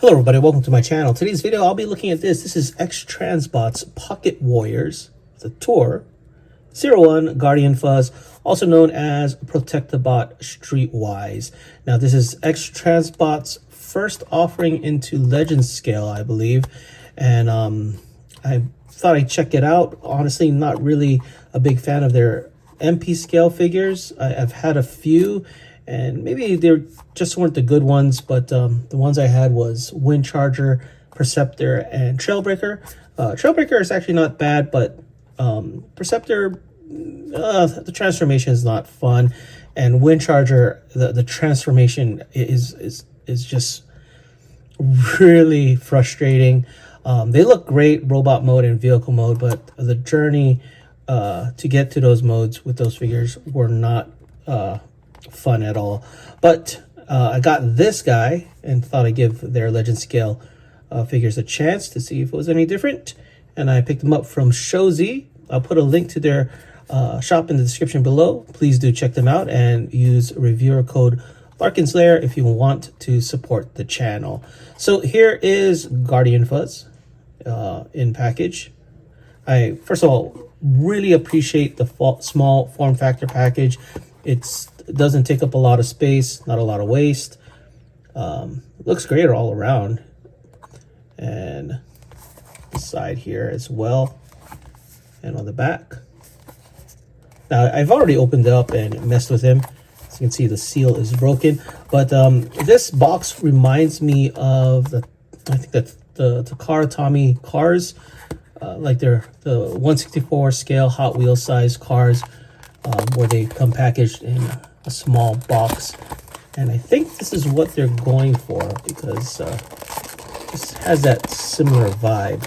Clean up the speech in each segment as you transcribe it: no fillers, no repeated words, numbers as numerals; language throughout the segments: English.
Hello everybody, welcome to my channel. Today's video I'll be looking at this. This is X-Transbots Pocket Warriors, the tour, 01 Guardian Fuzz, also known as Protectobot Streetwise. Now this is X-Transbots' first offering into Legend scale, I believe. And I thought I'd check it out. Honestly, not really a big fan of their MP scale figures. I've had a few, and maybe they just weren't the good ones, but the ones I had was Wind Charger, Perceptor, and Trailbreaker. Trailbreaker is actually not bad, but Perceptor, the transformation is not fun, and Wind Charger, the transformation is just really frustrating. They look great robot mode and vehicle mode, but the journey to get to those modes with those figures were not fun at all. But I got this guy and thought I'd give their Legend scale figures a chance to see if it was any different, and I picked them up from Shozy. I'll put a link to their shop in the description below. Please do check them out and use reviewer code Larkin's Lair if you want to support the channel. So here is Guardian Fuzz in package. I first of all really appreciate the small form factor package. It doesn't take up a lot of space, not a lot of waste. Looks great all around. And the side here as well. And on the back. Now, I've already opened it up and messed with him. As you can see, the seal is broken. But this box reminds me of I think that's the Takara Tommy cars. Like they're the 1/64 scale Hot Wheels size cars. Where they come packaged in a small box, and I think this is what they're going for because this has that similar vibe.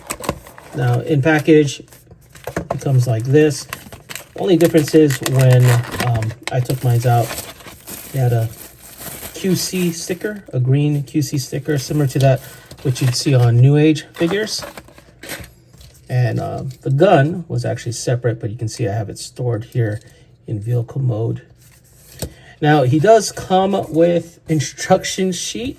Now in package it comes like this. Only difference is when I took mine out, they had a QC sticker, a green QC sticker similar to that which you'd see on New Age figures. And the gun was actually separate, but you can see I have it stored here in vehicle mode. Now he does come with instruction sheet,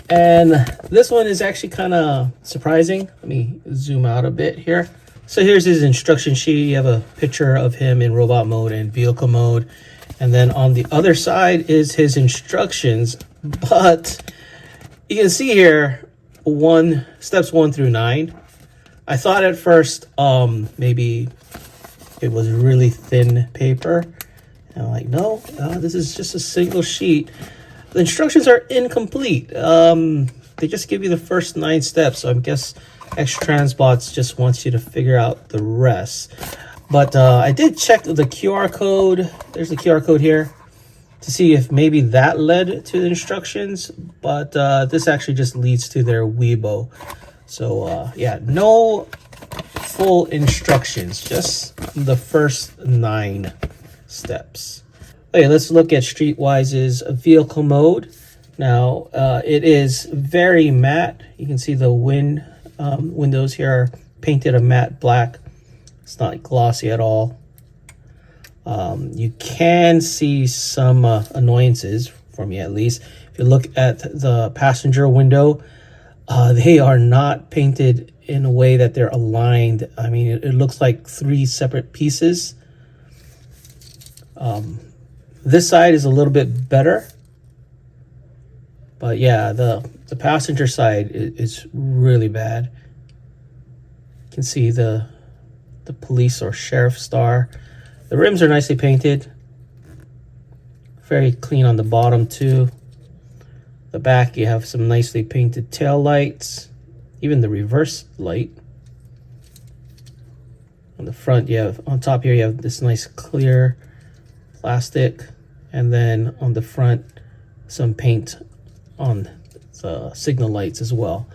and this one is actually kind of surprising. Let me zoom out a bit here. So here's his instruction sheet. You have a picture of him in robot mode and vehicle mode, and then on the other side is his instructions. But you can see here steps 1 through 9. I thought at first maybe it was really thin paper, and I'm like, no, this is just a single sheet. The instructions are incomplete. They just give you the first 9 steps, so I guess X-Transbots just wants you to figure out the rest. But I did check the QR code. There's the QR code here to see if maybe that led to the instructions, but this actually just leads to their Weibo. So yeah, no full instructions, just the first 9 steps. Okay, let's look at Streetwise's vehicle mode. Now it is very matte. You can see the windows here are painted a matte black. It's not glossy at all. You can see some annoyances, for me at least. If you look at the passenger window, they are not painted in a way that they're aligned. I mean, it looks like 3 separate pieces. This side is a little bit better, but yeah, the passenger side is really bad. You can see the police or sheriff star. The rims are nicely painted, very clean on the bottom too. The back, you have some nicely painted tail lights, even the reverse light. On the front, on top here, you have this nice clear plastic, and then on the front, some paint on the signal lights as well.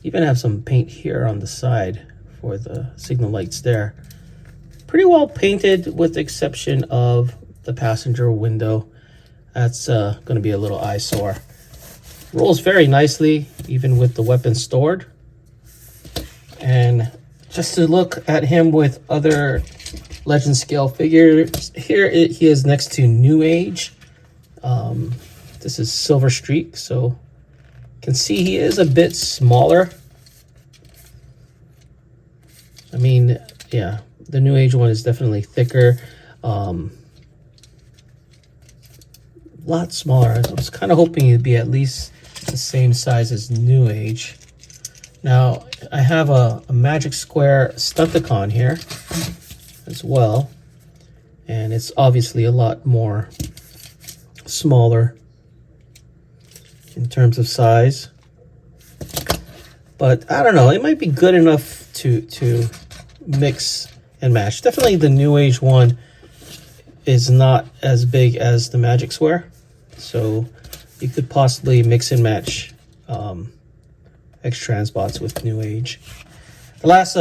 Even have some paint here on the side for the signal lights there. Pretty well painted, with the exception of the passenger window. That's going to be a little eyesore. Rolls very nicely, even with the weapon stored. And just to look at him with other Legend scale figures, here he is next to New Age. This is Silver Streak, so Can see he is a bit smaller. I mean, yeah, the New Age one is definitely thicker. Lot smaller. I was kind of hoping it'd be at least the same size as New Age. Now, I have a Magic Square Stunticon here as well. And it's obviously a lot more smaller in terms of size. But I don't know, it might be good enough to mix and match. Definitely the New Age one is not as big as the Magic Square. So you could possibly mix and match X-Transbots with New Age. The last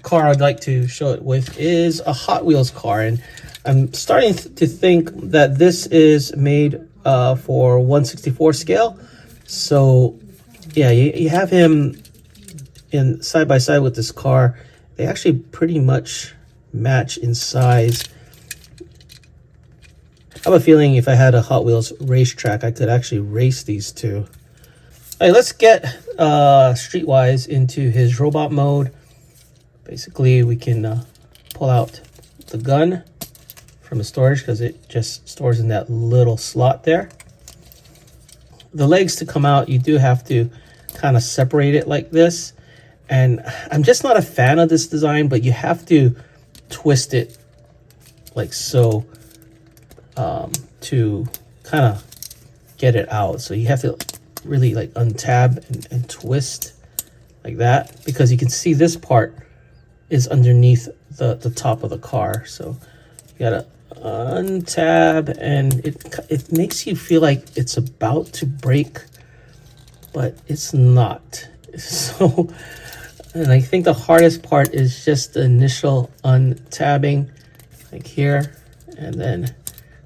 car I'd like to show it with is a Hot Wheels car. And I'm starting to think that this is made for 1/64 scale. So yeah, you have him in side by side with this car. They actually pretty much match in size. I have a feeling if I had a Hot Wheels racetrack, I could actually race these two. All right, let's get Streetwise into his robot mode. Basically, we can pull out the gun from the storage because it just stores in that little slot there. The legs to come out, you do have to kind of separate it like this. And I'm just not a fan of this design, but you have to twist it like so to kind of get it out. So you have to really like untab and twist like that, because you can see this part is underneath the top of the car. So you gotta untab, and it makes you feel like it's about to break, but it's not. So, and I think the hardest part is just the initial untabbing, like here, and then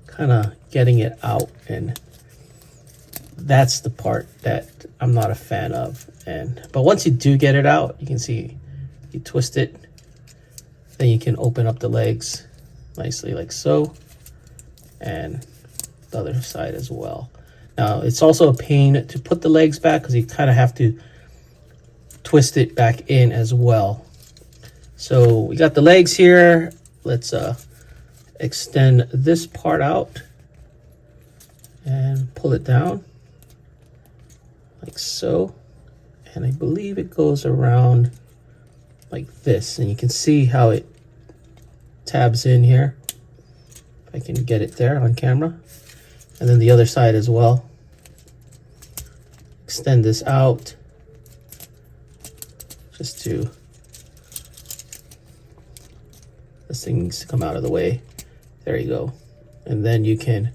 kind of getting it out. And that's the part that I'm not a fan of. But once you do get it out, you can see you twist it, then you can open up the legs nicely like so, and the other side as well. Now it's also a pain to put the legs back because you kind of have to twist it back in as well. So we got the legs here. Let's extend this part out and pull it down like so, and I believe it goes around like this, and you can see how it tabs in here. If I can get it there on camera, and then the other side as well. Extend this out just to, this thing needs to come out of the way. There you go. And then you can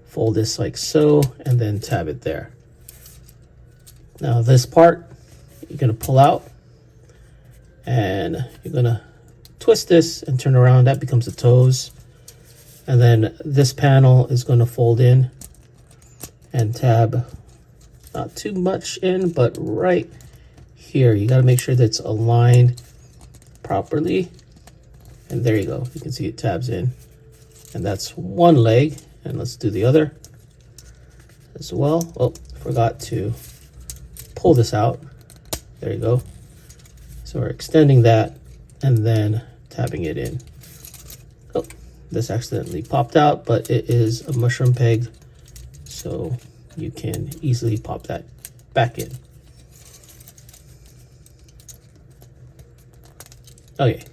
fold this like so, and then tab it there. Now this part you're gonna pull out, and you're gonna twist this and turn around. That becomes the toes. And then this panel is gonna fold in and tab, not too much in, but right here. You gotta make sure that it's aligned properly. And there you go. You can see it tabs in. And that's one leg. And let's do the other as well. Oh, forgot to pull this out. There you go. So we're extending that and then tabbing it in. Oh, this accidentally popped out, but it is a mushroom peg, so you can easily pop that back in. Okay.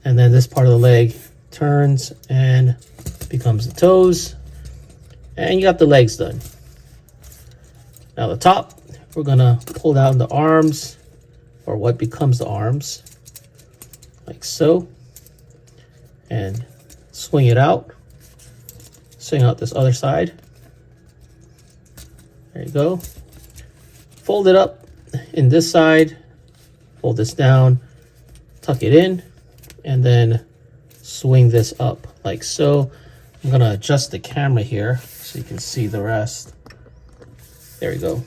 And then this part of the leg turns and becomes the toes, and you got the legs done. Now the top, we're gonna pull down the arms, or what becomes the arms, like so, and swing it out. Swing out this other side. There you go. Fold it up in this side, fold this down, tuck it in, and then swing this up like so. I'm gonna adjust the camera here so you can see the rest. There we go.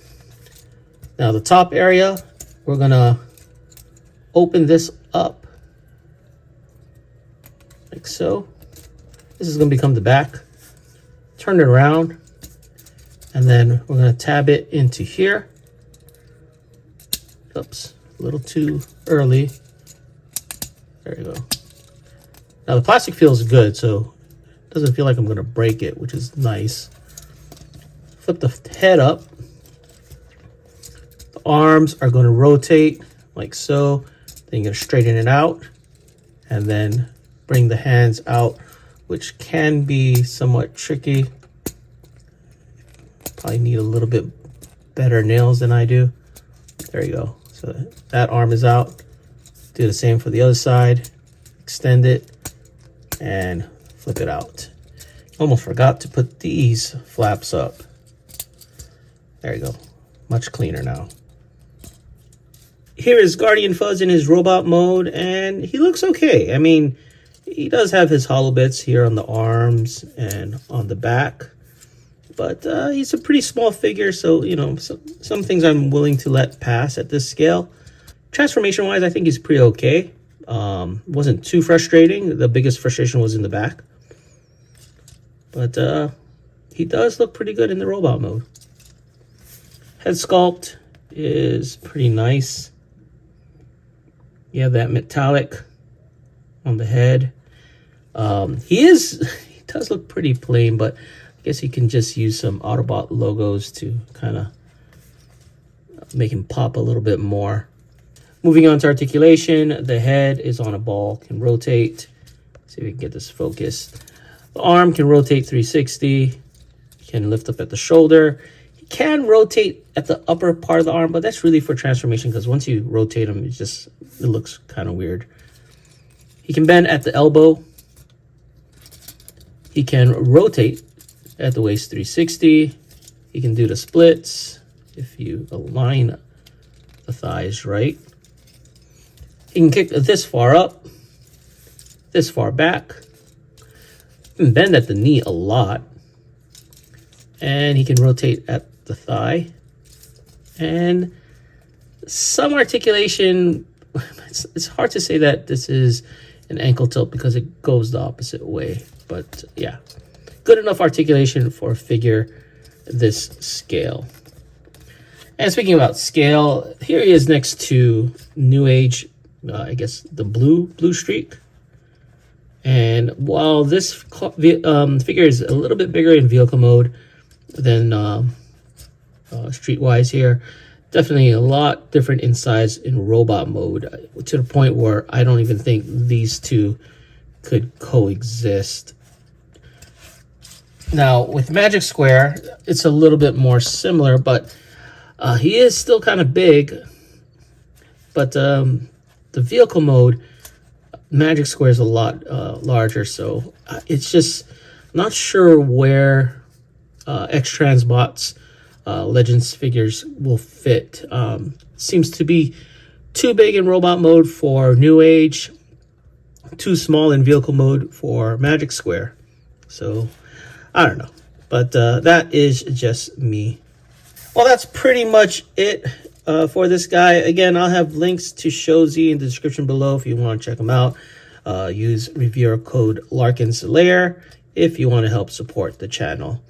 Now the top area, we're gonna open this up like so. This is gonna become the back. Turn it around, and then we're gonna tab it into here, Oops, a little too early. There you go. Now the plastic feels good, so it doesn't feel like I'm gonna break it, which is nice. Flip the head up. The arms are gonna rotate like so. Then you're gonna straighten it out and then bring the hands out, which can be somewhat tricky. Probably need a little bit better nails than I do. There you go. So that arm is out. Do the same for the other side. Extend it and flip it out. Almost forgot to put these flaps up. There you go. Much cleaner now. Here is Guardian Fuzz in his robot mode, and he looks okay. I mean, he does have his hollow bits here on the arms and on the back, but he's a pretty small figure, so, you know, some things I'm willing to let pass at this scale. Transformation-wise, I think he's pretty okay. Wasn't too frustrating. The biggest frustration was in the back. But he does look pretty good in the robot mode. Head sculpt is pretty nice. You have that metallic on the head. He does look pretty plain, but I guess you can just use some Autobot logos to kind of make him pop a little bit more. Moving on to articulation, the head is on a ball, can rotate. See if we can get this focused. The arm can rotate 360, can lift up at the shoulder. He can rotate at the upper part of the arm, but that's really for transformation because once you rotate him, it looks kind of weird. He can bend at the elbow. He can rotate at the waist 360. He can do the splits if you align the thighs right. He can kick this far up, this far back. He can bend at the knee a lot. And he can rotate at the thigh. And some articulation, it's hard to say that this is an ankle tilt because it goes the opposite way. But yeah, good enough articulation for a figure this scale. And speaking about scale, here he is next to New Age, I guess the blue streak. And while this figure is a little bit bigger in vehicle mode than Streetwise here, definitely a lot different in size in robot mode, to the point where I don't even think these two could coexist. Now with Magic Square, it's a little bit more similar, but he is still kind of big. But the vehicle mode, Magic Square is a lot larger, so it's just not sure where X-Transbots Legends figures will fit. Seems to be too big in robot mode for New Age, too small in vehicle mode for Magic Square. So I don't know, but that is just me. Well, that's pretty much it for this guy. Again, I'll have links to Shozy in the description below if you want to check them out. Use reviewer code Larkin's Lair if you want to help support the channel.